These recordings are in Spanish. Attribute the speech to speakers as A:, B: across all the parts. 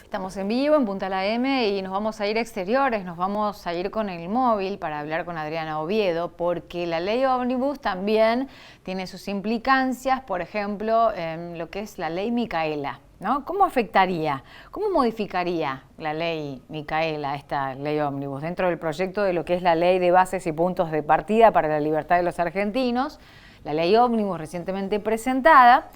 A: Estamos en vivo en Punta La M y nos vamos a ir exteriores, nos vamos a ir con el móvil para hablar con Adriana Oviedo, porque la ley Ómnibus también tiene sus implicancias, por ejemplo, en lo que es la ley Micaela, ¿no? ¿Cómo afectaría, cómo modificaría la ley Micaela, esta ley Ómnibus, dentro del proyecto de lo que es la ley de bases y puntos de partida para la libertad de los argentinos, la ley Ómnibus recientemente presentada?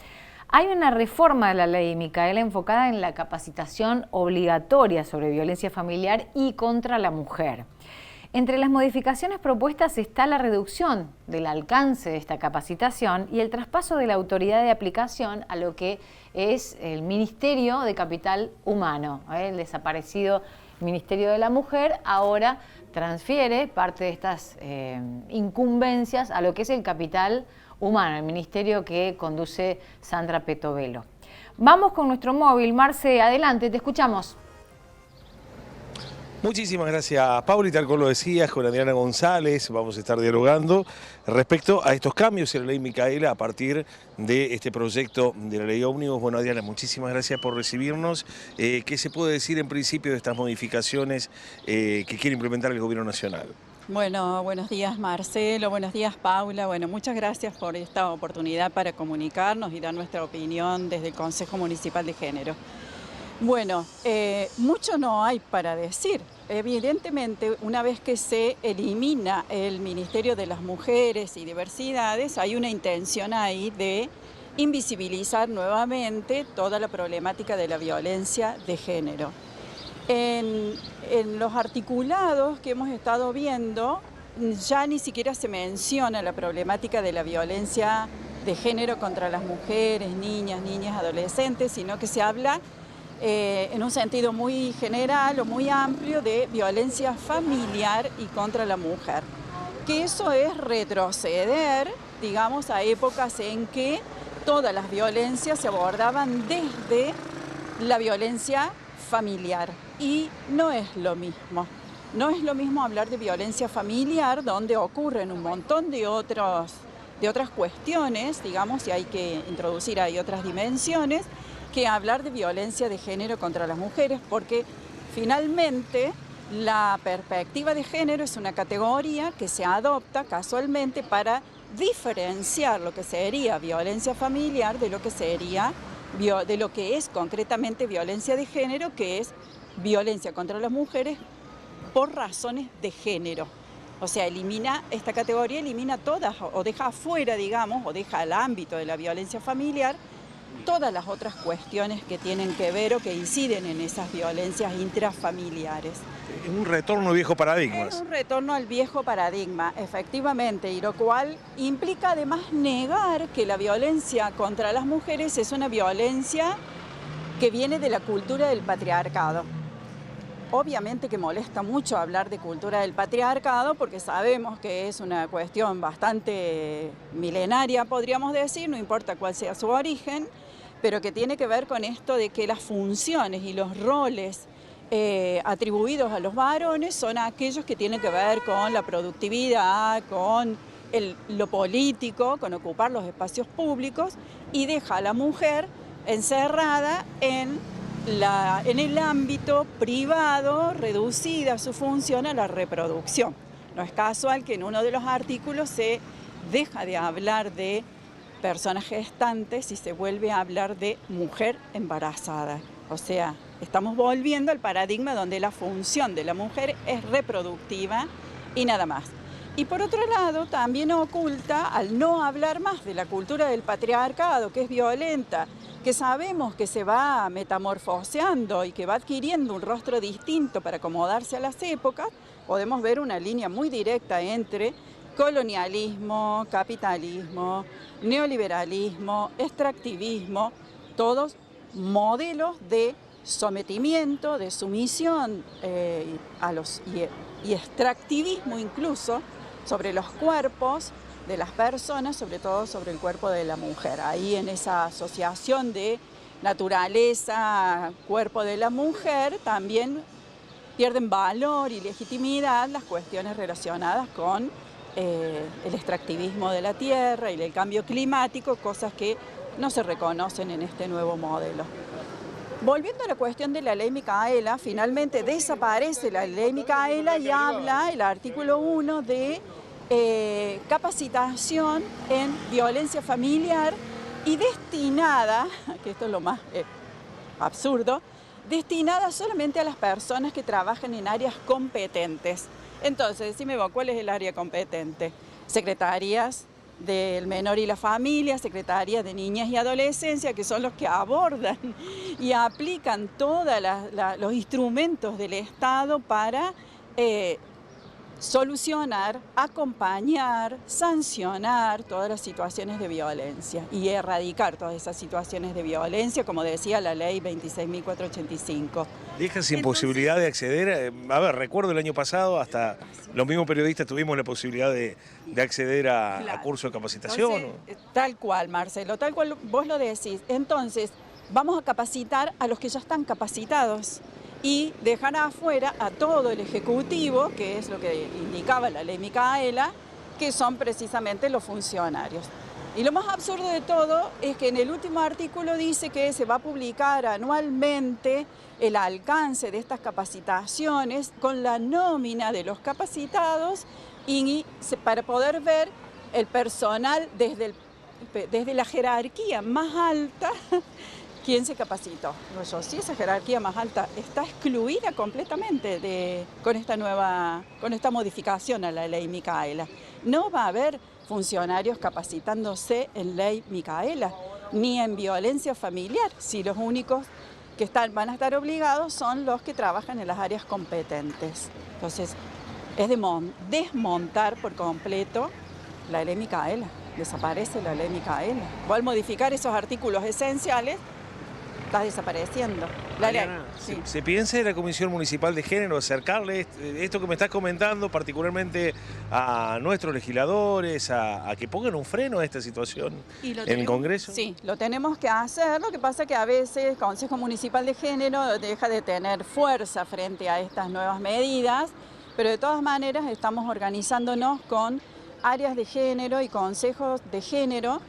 A: Hay una reforma de la ley Micaela enfocada en la capacitación obligatoria sobre violencia familiar y contra la mujer. Entre las modificaciones propuestas está la reducción del alcance de esta capacitación y el traspaso de la autoridad de aplicación a lo que es el Ministerio de Capital Humano. El desaparecido Ministerio de la Mujer ahora transfiere parte de estas incumbencias a lo que es el Capital Humano, el ministerio que conduce Sandra Petovelo. Vamos con nuestro móvil. Marce, adelante, te escuchamos.
B: Muchísimas gracias, Paula, y tal como lo decías, con Adriana González vamos a estar dialogando respecto a estos cambios en la ley Micaela a partir de este proyecto de la ley Ómnibus. Bueno, Adriana, muchísimas gracias por recibirnos. ¿Qué se puede decir en principio de estas modificaciones que quiere implementar el Gobierno Nacional?
C: Bueno, buenos días Marcelo, buenos días Paula. Bueno, muchas gracias por esta oportunidad para comunicarnos y dar nuestra opinión desde el Consejo Municipal de Género. Bueno, mucho no hay para decir. Evidentemente, una vez que se elimina el Ministerio de las Mujeres y Diversidades, hay una intención ahí de invisibilizar nuevamente toda la problemática de la violencia de género. En los articulados que hemos estado viendo, ya ni siquiera se menciona la problemática de la violencia de género contra las mujeres, niñas, adolescentes, sino que se habla en un sentido muy general o muy amplio de violencia familiar y contra la mujer. Que eso es retroceder, digamos, a épocas en que todas las violencias se abordaban desde la violencia familiar. Y no es lo mismo. No es lo mismo hablar de violencia familiar, donde ocurren un montón de otras cuestiones, digamos, y hay que introducir ahí otras dimensiones, que hablar de violencia de género contra las mujeres, porque finalmente la perspectiva de género es una categoría que se adopta casualmente para diferenciar lo que sería violencia familiar de lo que es concretamente violencia de género, que es violencia contra las mujeres por razones de género. O sea, esta categoría elimina todas, o deja afuera, digamos, o deja al ámbito de la violencia familiar todas las otras cuestiones que tienen que ver o que inciden en esas violencias intrafamiliares.
B: Es un retorno al viejo paradigma.
C: Es un retorno al viejo paradigma, efectivamente, y lo cual implica además negar que la violencia contra las mujeres es una violencia que viene de la cultura del patriarcado. Obviamente que molesta mucho hablar de cultura del patriarcado porque sabemos que es una cuestión bastante milenaria, podríamos decir, no importa cuál sea su origen, pero que tiene que ver con esto de que las funciones y los roles atribuidos a los varones son aquellos que tienen que ver con la productividad, con lo político, con ocupar los espacios públicos, y deja a la mujer encerrada en el ámbito privado, reducida su función a la reproducción. No es casual que en uno de los artículos se deja de hablar de personas gestantes y se vuelve a hablar de mujer embarazada. O sea, estamos volviendo al paradigma donde la función de la mujer es reproductiva y nada más. Y por otro lado, también oculta, al no hablar más de la cultura del patriarcado, que es violenta, que sabemos que se va metamorfoseando y que va adquiriendo un rostro distinto para acomodarse a las épocas, podemos ver una línea muy directa entre colonialismo, capitalismo, neoliberalismo, extractivismo, todos modelos de sometimiento, de sumisión y extractivismo incluso sobre los cuerpos de las personas, sobre todo sobre el cuerpo de la mujer. Ahí en esa asociación de naturaleza, cuerpo de la mujer, también pierden valor y legitimidad las cuestiones relacionadas con el extractivismo de la tierra y el cambio climático, cosas que no se reconocen en este nuevo modelo. Volviendo a la cuestión de la ley Micaela, finalmente desaparece la ley Micaela y habla el artículo 1 de capacitación en violencia familiar y destinada, que esto es lo más absurdo, destinada solamente a las personas que trabajan en áreas competentes. Entonces, decime vos, ¿cuál es el área competente? Secretarías del menor y la familia, secretarías de niñas y adolescencia, que son los que abordan y aplican todos los instrumentos del Estado para solucionar, acompañar, sancionar todas las situaciones de violencia y erradicar todas esas situaciones de violencia, como decía la ley 26.485.
B: Deja sin posibilidad de acceder, a ver, recuerdo el año pasado, hasta los mismos periodistas tuvimos la posibilidad de acceder a cursos de capacitación.
C: Entonces, tal cual, Marcelo, tal cual vos lo decís. Entonces, vamos a capacitar a los que ya están capacitados y dejar afuera a todo el Ejecutivo, que es lo que indicaba la ley Micaela, que son precisamente los funcionarios. Y lo más absurdo de todo es que en el último artículo dice que se va a publicar anualmente el alcance de estas capacitaciones con la nómina de los capacitados y para poder ver el personal desde la jerarquía más alta. ¿Quién se capacitó? No, yo, sí, esa jerarquía más alta está excluida completamente con esta modificación a la ley Micaela. No va a haber funcionarios capacitándose en ley Micaela, ni en violencia familiar, si los únicos que van a estar obligados son los que trabajan en las áreas competentes. Entonces, es desmontar por completo la ley Micaela, desaparece la ley Micaela. Al modificar esos artículos esenciales, está desapareciendo la ley. Sí.
B: ¿Se piensa en la Comisión Municipal de Género acercarle esto que me estás comentando, particularmente a nuestros legisladores, a que pongan un freno a esta situación en el Congreso?
C: Sí, lo tenemos que hacer. Lo que pasa es que a veces el Consejo Municipal de Género deja de tener fuerza frente a estas nuevas medidas, pero de todas maneras estamos organizándonos con áreas de género y consejos de género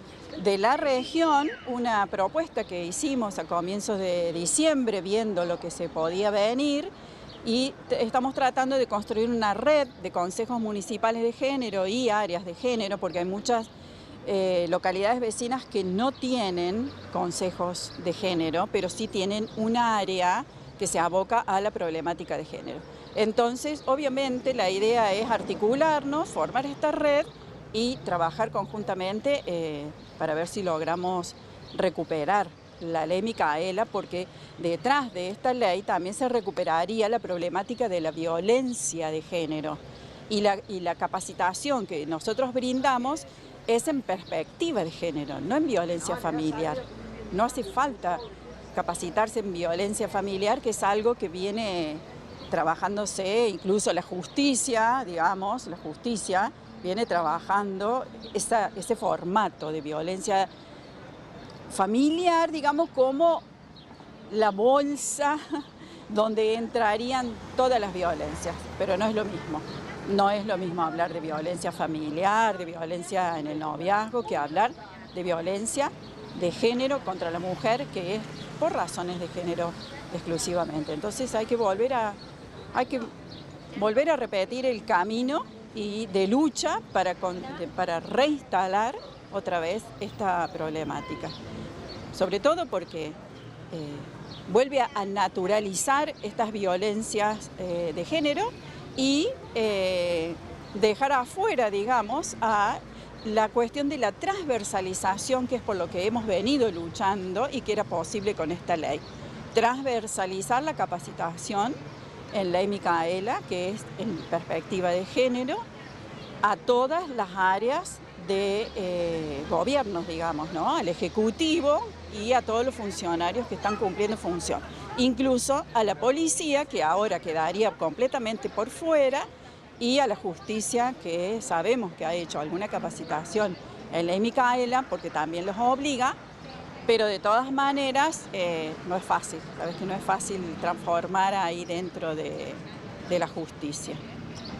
C: de la región, una propuesta que hicimos a comienzos de diciembre viendo lo que se podía venir y estamos tratando de construir una red de consejos municipales de género y áreas de género porque hay muchas localidades vecinas que no tienen consejos de género, pero sí tienen un área que se aboca a la problemática de género. Entonces, obviamente, la idea es articularnos, formar esta red y trabajar conjuntamente para ver si logramos recuperar la ley Micaela, porque detrás de esta ley también se recuperaría la problemática de la violencia de género y la capacitación que nosotros brindamos es en perspectiva de género, no en violencia familiar. No hace falta capacitarse en violencia familiar, que es algo que viene trabajándose, incluso la justicia, digamos, la justicia viene trabajando ese formato de violencia familiar, digamos, como la bolsa donde entrarían todas las violencias, pero no es lo mismo. No es lo mismo hablar de violencia familiar, de violencia en el noviazgo, que hablar de violencia de género contra la mujer, que es por razones de género exclusivamente. Entonces hay que volver a repetir el camino y de lucha para reinstalar otra vez esta problemática. Sobre todo porque vuelve a naturalizar estas violencias de género y dejar afuera, digamos, a la cuestión de la transversalización, que es por lo que hemos venido luchando y que era posible con esta ley. Transversalizar la capacitación en ley Micaela, que es en perspectiva de género, a todas las áreas de gobiernos, digamos, ¿no? Al Ejecutivo y a todos los funcionarios que están cumpliendo función. Incluso a la policía, que ahora quedaría completamente por fuera, y a la justicia, que sabemos que ha hecho alguna capacitación en ley Micaela, porque también los obliga, pero de todas maneras no es fácil, sabes que no es fácil transformar ahí dentro de la justicia.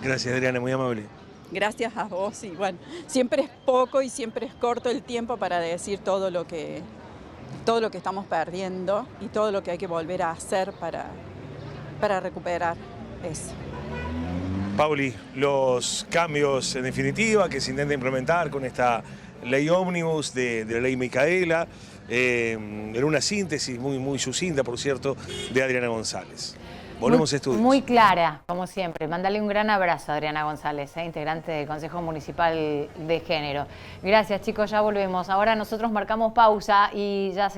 B: Gracias, Adriana, muy amable.
C: Gracias a vos y bueno, siempre es poco y siempre es corto el tiempo para decir todo lo que todo lo que estamos perdiendo y todo lo que hay que volver a hacer para recuperar eso.
B: Pauli, los cambios en definitiva que se intenta implementar con esta ley ómnibus de la ley Micaela, en una síntesis muy sucinta, por cierto, de Adriana González. Volvemos a estudios.
A: Muy clara, como siempre. Mándale un gran abrazo a Adriana González, integrante del Consejo Municipal de Género. Gracias, chicos, ya volvemos. Ahora nosotros marcamos pausa y ya se